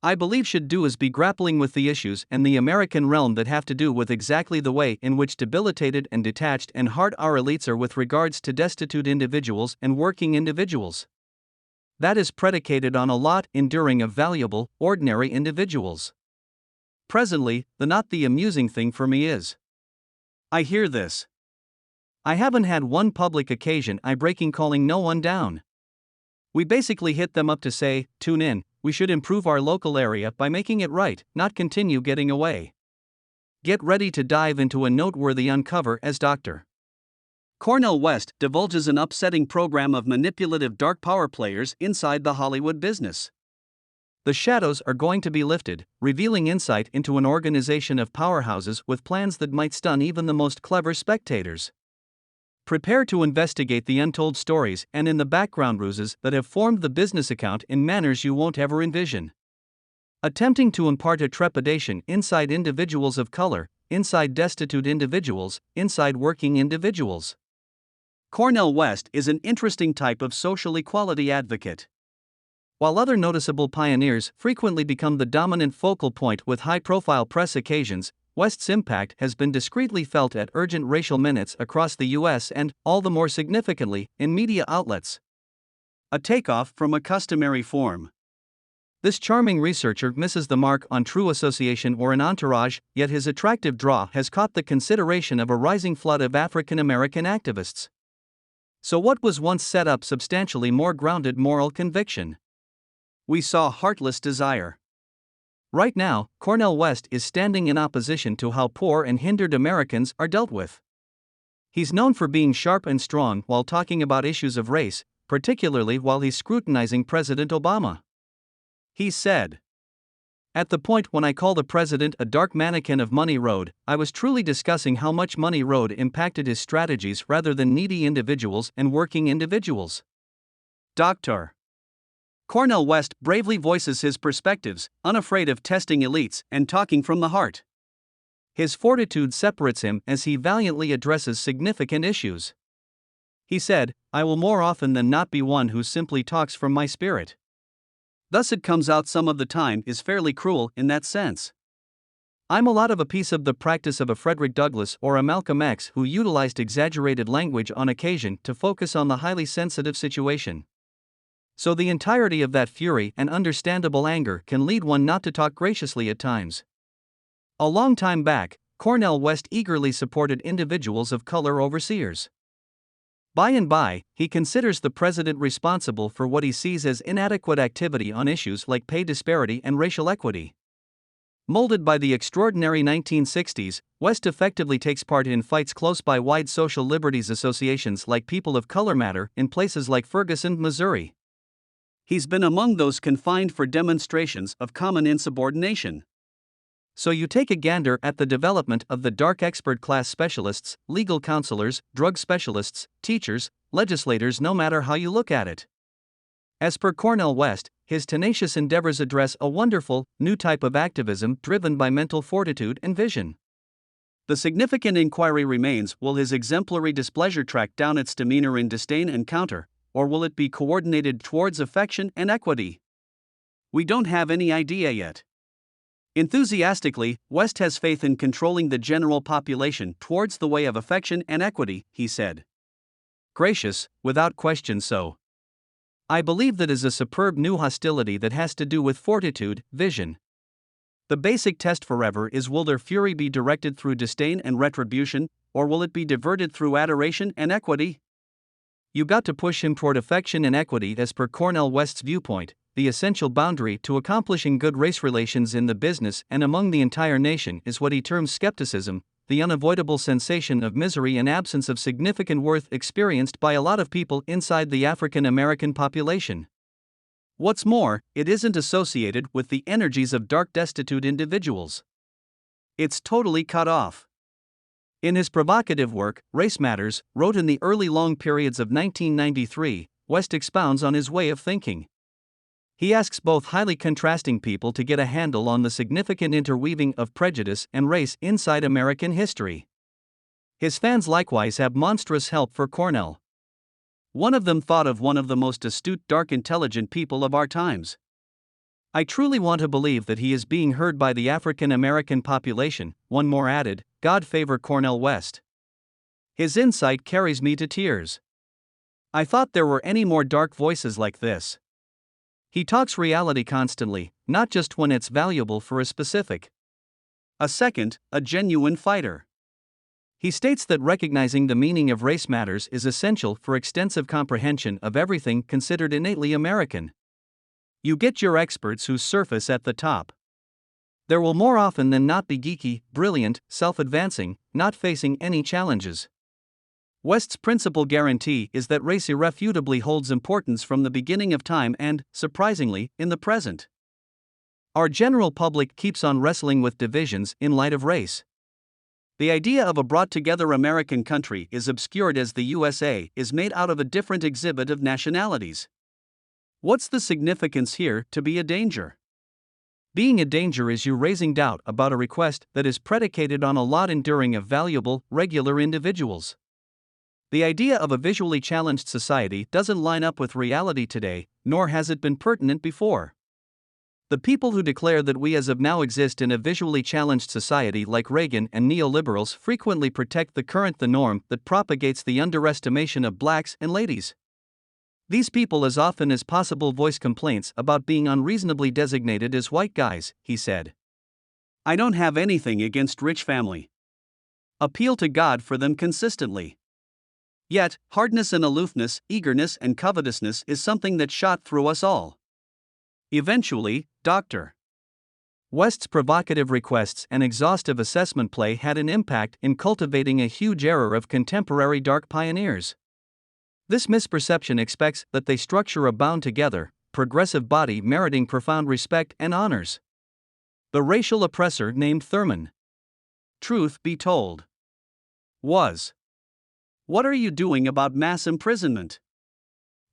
I believe should do is be grappling with the issues and the American realm that have to do with exactly the way in which debilitated and detached and hard our elites are with regards to destitute individuals and working individuals. That is predicated on a lot enduring of valuable, ordinary individuals. Presently, the not the amusing thing for me is, I hear this. I haven't had one public occasion I breaking calling no one down. We basically hit them up to say, tune in, we should improve our local area by making it right, not continue getting away. Get ready to dive into a noteworthy uncover as Dr. Cornel West divulges an upsetting program of manipulative dark power players inside the Hollywood business. The shadows are going to be lifted, revealing insight into an organization of powerhouses with plans that might stun even the most clever spectators. Prepare to investigate the untold stories and in the background ruses that have formed the business account in manners you won't ever envision. Attempting to impart a trepidation inside individuals of color, inside destitute individuals, inside working individuals. Cornel West is an interesting type of social equality advocate. While other noticeable pioneers frequently become the dominant focal point with high-profile press occasions, West's impact has been discreetly felt at urgent racial minutes across the U.S. and, all the more significantly, in media outlets. A takeoff from a customary form. This charming researcher misses the mark on true association or an entourage, yet his attractive draw has caught the consideration of a rising flood of African American activists. So what was once set up substantially more grounded moral conviction? We saw heartless desire. Right now, Cornel West is standing in opposition to how poor and hindered Americans are dealt with. He's known for being sharp and strong while talking about issues of race, particularly while he's scrutinizing President Obama. He said, "At the point when I call the president a dark mannequin of Money Road, I was truly discussing how much Money Road impacted his strategies rather than needy individuals and working individuals." Dr. Cornel West bravely voices his perspectives, unafraid of testing elites and talking from the heart. His fortitude separates him as he valiantly addresses significant issues. He said, "I will more often than not be one who simply talks from my spirit." Thus it comes out some of the time is fairly cruel in that sense. I'm a lot of a piece of the practice of a Frederick Douglass or a Malcolm X who utilized exaggerated language on occasion to focus on the highly sensitive situation. So the entirety of that fury and understandable anger can lead one not to talk graciously at times. A long time back, Cornel West eagerly supported individuals of color overseers. By and by, he considers the president responsible for what he sees as inadequate activity on issues like pay disparity and racial equity. Molded by the extraordinary 1960s, West effectively takes part in fights close by wide social liberties associations like People of Color Matter in places like Ferguson, Missouri. He's been among those confined for demonstrations of common insubordination. So you take a gander at the development of the dark expert class specialists, legal counselors, drug specialists, teachers, legislators, no matter how you look at it. As per Cornel West, his tenacious endeavors address a wonderful, new type of activism driven by mental fortitude and vision. The significant inquiry remains, will his exemplary displeasure track down its demeanor in disdain and counter, or will it be coordinated towards affection and equity? We don't have any idea yet. Enthusiastically, West has faith in controlling the general population towards the way of affection and equity, he said. Gracious, without question so. I believe that is a superb new hostility that has to do with fortitude, vision. The basic test forever is, will their fury be directed through disdain and retribution, or will it be diverted through adoration and equity? You got to push him toward affection and equity as per Cornel West's viewpoint, the essential boundary to accomplishing good race relations in the business and among the entire nation is what he terms skepticism, the unavoidable sensation of misery and absence of significant worth experienced by a lot of people inside the African American population. What's more, it isn't associated with the energies of dark destitute individuals. It's totally cut off. In his provocative work, Race Matters, wrote in the early long periods of 1993, West expounds on his way of thinking. He asks both highly contrasting people to get a handle on the significant interweaving of prejudice and race inside American history. His fans likewise have monstrous help for Cornel. One of them thought of one of the most astute dark intelligent people of our times. I truly want to believe that he is being heard by the African American population, one more added, God favor Cornel West. His insight carries me to tears. I thought there were any more dark voices like this. He talks reality constantly, not just when it's valuable for a specific. A second, a genuine fighter. He states that recognizing the meaning of race matters is essential for extensive comprehension of everything considered innately American. You get your experts who surface at the top. There will more often than not be geeky, brilliant, self-advancing, not facing any challenges. West's principal guarantee is that race irrefutably holds importance from the beginning of time and, surprisingly, in the present. Our general public keeps on wrestling with divisions in light of race. The idea of a brought-together American country is obscured as the USA is made out of a different exhibit of nationalities. What's the significance here to be a danger? Being a danger is you raising doubt about a request that is predicated on a lot enduring of valuable, regular individuals. The idea of a visually challenged society doesn't line up with reality today, nor has it been pertinent before. The people who declare that we as of now exist in a visually challenged society like Reagan and neoliberals frequently protect the norm that propagates the underestimation of blacks and ladies. These people as often as possible voice complaints about being unreasonably designated as white guys, he said. I don't have anything against rich family. Appeal to God for them consistently. Yet, hardness and aloofness, eagerness and covetousness is something that shot through us all. Eventually, Dr. West's provocative requests and exhaustive assessment play had an impact in cultivating a huge error of contemporary dark pioneers. This misperception expects that they structure a bound together, progressive body meriting profound respect and honors. The racial oppressor named Thurman. Truth be told. Was. What are you doing about mass imprisonment?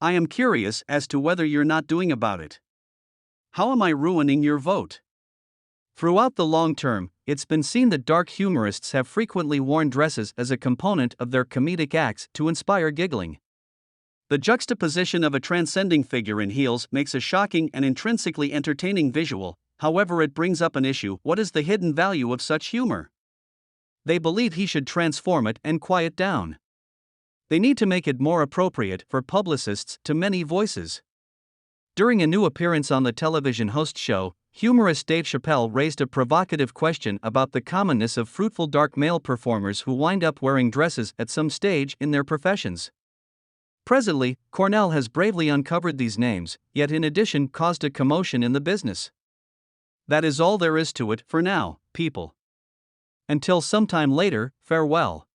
I am curious as to whether you're not doing about it. How am I ruining your vote? Throughout the long term, it's been seen that dark humorists have frequently worn dresses as a component of their comedic acts to inspire giggling. The juxtaposition of a transcending figure in heels makes a shocking and intrinsically entertaining visual, however, it brings up an issue: what is the hidden value of such humor? They believe he should transform it and quiet down. They need to make it more appropriate for publicists to many voices. During a new appearance on the television host show, humorist Dave Chappelle raised a provocative question about the commonness of fruitful dark male performers who wind up wearing dresses at some stage in their professions. Presently, Cornel has bravely uncovered these names, yet in addition caused a commotion in the business. That is all there is to it for now, people. Until sometime later, farewell.